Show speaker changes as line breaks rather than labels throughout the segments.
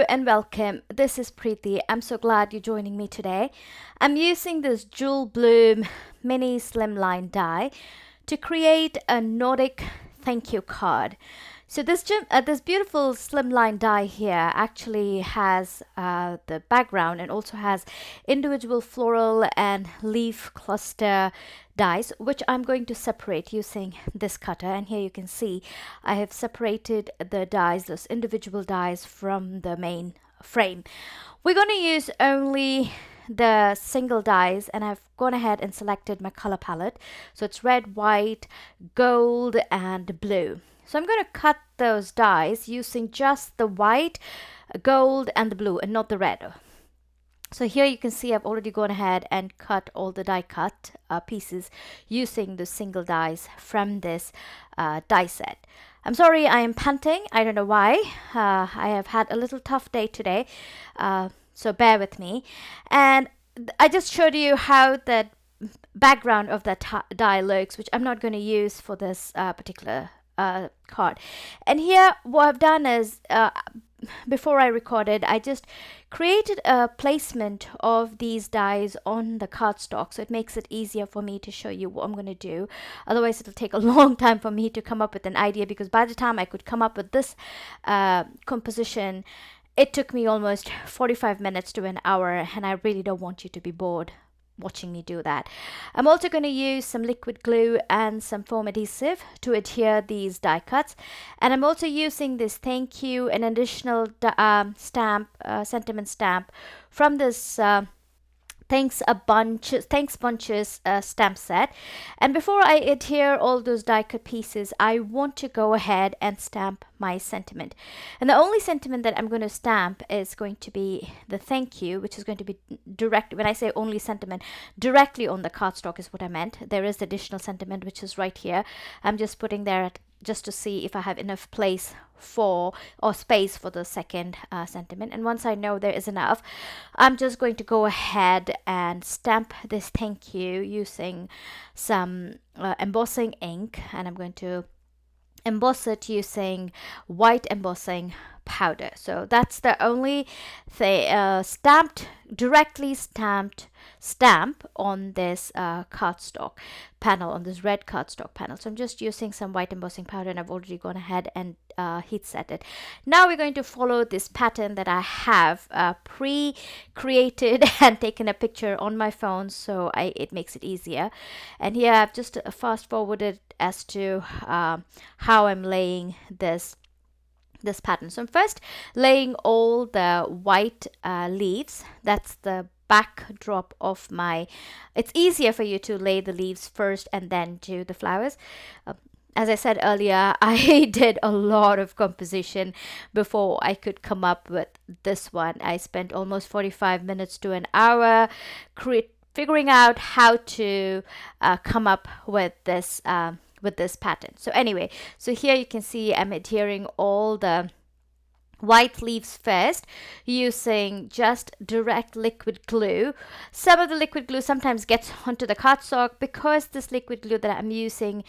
and welcome. This is Preeti. I'm so glad you're joining me today. I'm using this Jewel Bloom mini slimline die to create a Nordic thank you card. So this beautiful slimline die here actually has the background and also has individual floral and leaf cluster dies, which I'm going to separate using this cutter. And here you can see I have separated the dies, those individual dies, from the main frame. We're going to use only the single dies, and I've gone ahead and selected my color palette. So it's red, white, gold, and blue. So I'm going to cut those dies using just the white, gold, and the blue, and not the red. So here you can see I've already gone ahead and cut all the die cut pieces using the single dies from this die set. I'm sorry I am panting. I don't know why. I have had a little tough day today, so bear with me. And I just showed you how the background of that die looks, which I'm not going to use for this particular card. And here what I've done is before I recorded, I just created a placement of these dies on the cardstock, so it makes it easier for me to show you what I'm going to do. Otherwise it'll take a long time for me to come up with an idea, because by the time I could come up with this composition, it took me almost 45 minutes to an hour, and I really don't want you to be bored watching me do that. I'm also going to use some liquid glue and some foam adhesive to adhere these die cuts, and I'm also using this thank you, an additional stamp, sentiment stamp from this Thanks Bunches stamp set. And before I adhere all those die cut pieces, I want to go ahead and stamp my sentiment. And the only sentiment that I'm going to stamp is going to be the thank you, which is going to be direct. When I say only sentiment, directly on the cardstock is what I meant. There is additional sentiment which is right here. I'm just putting there just to see if I have enough place for or space for the second sentiment. And once I know there is enough, I'm just going to go ahead and stamp this thank you using some embossing ink, and I'm going to emboss it using white embossing powder. So that's the only directly stamped stamp on this cardstock panel, on this red cardstock panel. So I'm just using some white embossing powder, and I've already gone ahead and heat set it. Now we're going to follow this pattern that I have pre-created and taken a picture on my phone, so it makes it easier. And here I've just fast forwarded as to how I'm laying this pattern. So I'm first laying all the white leaves. That's the backdrop of my, it's easier for you to lay the leaves first and then do the flowers. As I said earlier, I did a lot of composition before I could come up with this one. I spent almost 45 minutes to an hour figuring out how to come up with this pattern. So anyway, so here you can see I'm adhering all the white leaves first using just direct liquid glue. Some of the liquid glue sometimes gets onto the cardstock. Because this liquid glue that I'm using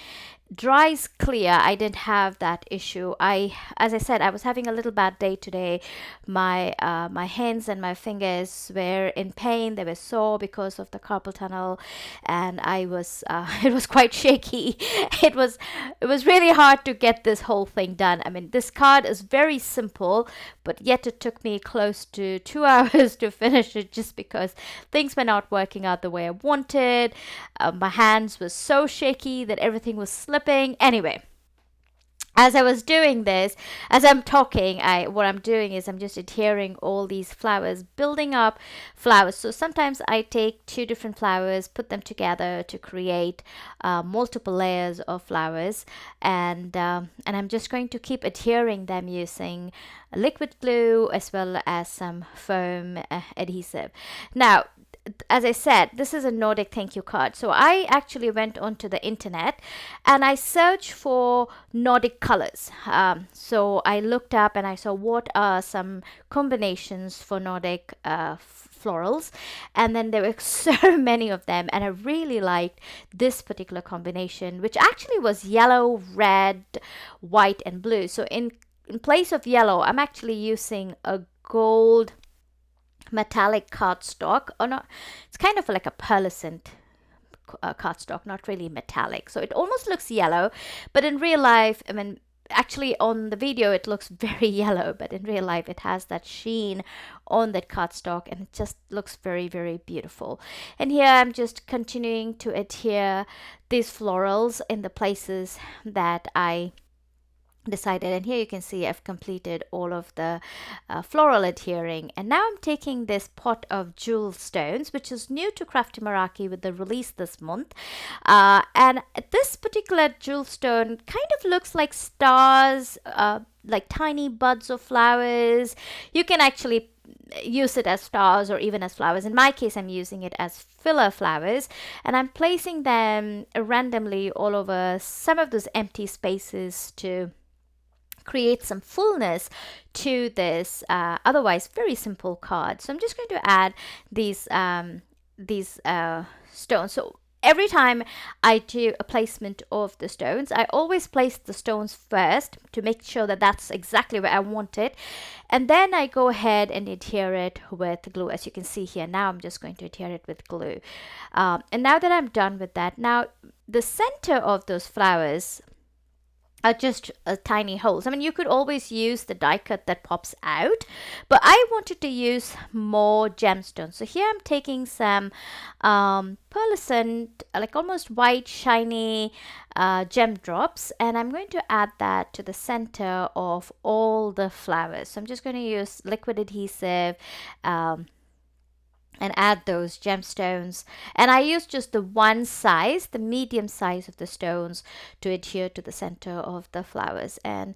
dries clear, I didn't have that issue. As I said, I was having a little bad day today. My hands and my fingers were in pain. They were sore because of the carpal tunnel, and I was it was quite shaky. It was really hard to get this whole thing done. I mean, this card is very simple, but yet it took me close to 2 hours to finish it, just because things were not working out the way I wanted. My hands were so shaky that everything was slipping. Anyway, as I was doing this, as I'm talking, what I'm doing is I'm just adhering all these flowers, building up flowers. So sometimes I take two different flowers, put them together to create multiple layers of flowers, and I'm just going to keep adhering them using liquid glue as well as some foam adhesive. Now, as I said, this is a Nordic thank you card. So I actually went onto the internet and I searched for Nordic colors. So I looked up and I saw what are some combinations for Nordic florals, and then there were so many of them, and I really liked this particular combination, which actually was yellow, red, white, and blue. So in place of yellow, I'm actually using a gold metallic cardstock, or not, it's kind of like a pearlescent cardstock, not really metallic. So it almost looks yellow, but in real life, I mean, actually on the video it looks very yellow, but in real life it has that sheen on that cardstock, and it just looks very, very beautiful. And here I'm just continuing to adhere these florals in the places that I decided, and here you can see I've completed all of the floral adhering. And now I'm taking this pot of jewel stones, which is new to Crafty Meraki with the release this month, and this particular jewel stone kind of looks like stars, like tiny buds of flowers. You can actually use it as stars or even as flowers. In my case, I'm using it as filler flowers, and I'm placing them randomly all over some of those empty spaces to create some fullness to this otherwise very simple card. So I'm just going to add these stones. So every time I do a placement of the stones, I always place the stones first to make sure that that's exactly where I want it, and then I go ahead and adhere it with glue. As you can see here, now I'm just going to adhere it with glue, and now that I'm done with that, now the center of those flowers are just tiny holes. I mean, you could always use the die cut that pops out, but I wanted to use more gemstones. So here I'm taking some pearlescent, like almost white, shiny gem drops, and I'm going to add that to the center of all the flowers. So I'm just going to use liquid adhesive and add those gemstones, and I use just the one size, the medium size of the stones, to adhere to the center of the flowers. And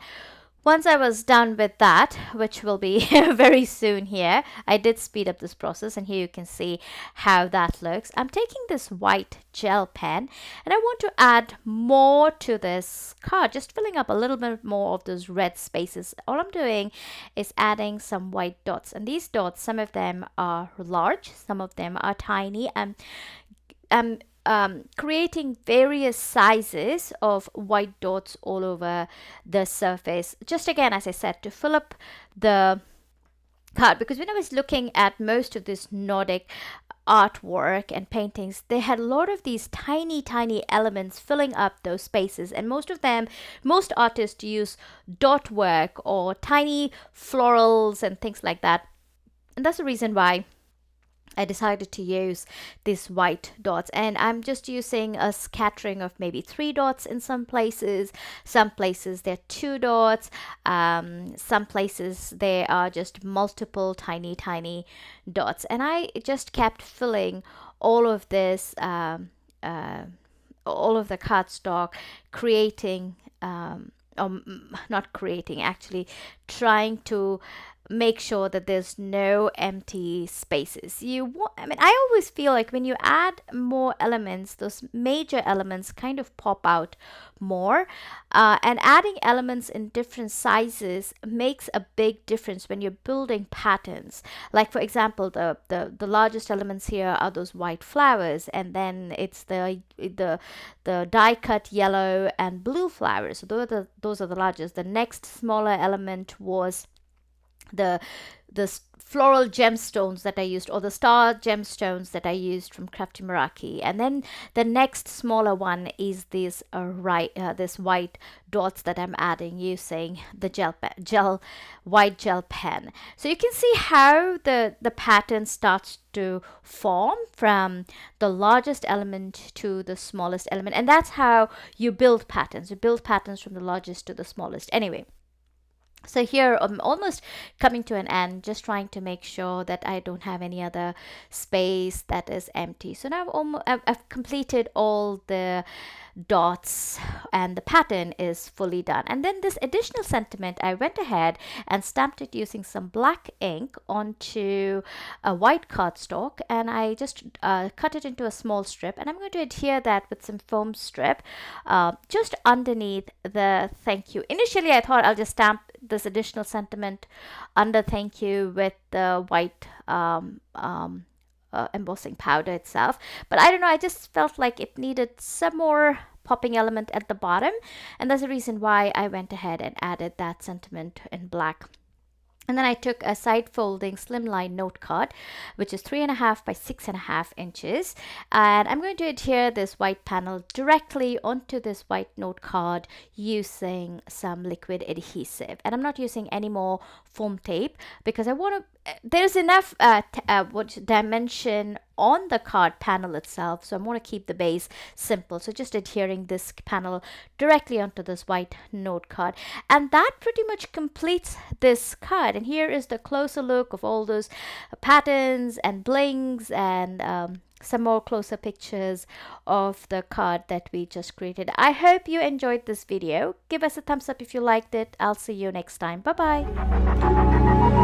once I was done with that, which will be very soon here, I did speed up this process, and here you can see how that looks. I'm taking this white gel pen, and I want to add more to this card, just filling up a little bit more of those red spaces. All I'm doing is adding some white dots, and these dots, some of them are large, some of them are tiny, and creating various sizes of white dots all over the surface, just again, as I said, to fill up the card. Because when I was looking at most of this Nordic artwork and paintings, they had a lot of these tiny elements filling up those spaces, and most artists use dot work or tiny florals and things like that, and that's the reason why I decided to use these white dots. And I'm just using a scattering of maybe 3 dots in some places there are 2 dots, some places there are just multiple tiny dots, and I just kept filling all of this all of the cardstock, creating not creating, actually trying to make sure that there's no empty spaces. I mean, I always feel like when you add more elements, those major elements kind of pop out more, and adding elements in different sizes makes a big difference when you're building patterns. Like, for example, the largest elements here are those white flowers, and then it's the die cut yellow and blue flowers. So those are the largest. The next smaller element was the floral gemstones that I used, or the star gemstones that I used from Crafty Meraki. And then the next smaller one is this white dots that I'm adding using the white gel pen. So you can see how the pattern starts to form from the largest element to the smallest element, and that's how you build patterns. You build patterns from the largest to the smallest. Anyway, so here I'm almost coming to an end, just trying to make sure that I don't have any other space that is empty. So now I've completed all the dots and the pattern is fully done. And then this additional sentiment, I went ahead and stamped it using some black ink onto a white cardstock, and I just cut it into a small strip, and I'm going to adhere that with some foam strip just underneath the thank you. Initially I thought I'll just stamp this additional sentiment under thank you with the white embossing powder itself, but I don't know, I just felt like it needed some more popping element at the bottom, and that's the reason why I went ahead and added that sentiment in black And then I took a side folding slimline note card, which is 3.5 by 6.5 inches. And I'm going to adhere this white panel directly onto this white note card using some liquid adhesive. And I'm not using any more foam tape because I want to, there's enough dimension on the card panel itself, so I want to keep the base simple. So just adhering this panel directly onto this white note card, and that pretty much completes this card. And here is the closer look of all those patterns and blings and some more closer pictures of the card that we just created. I hope you enjoyed this video. Give us a thumbs up if you liked it. I'll see you next time. Bye bye.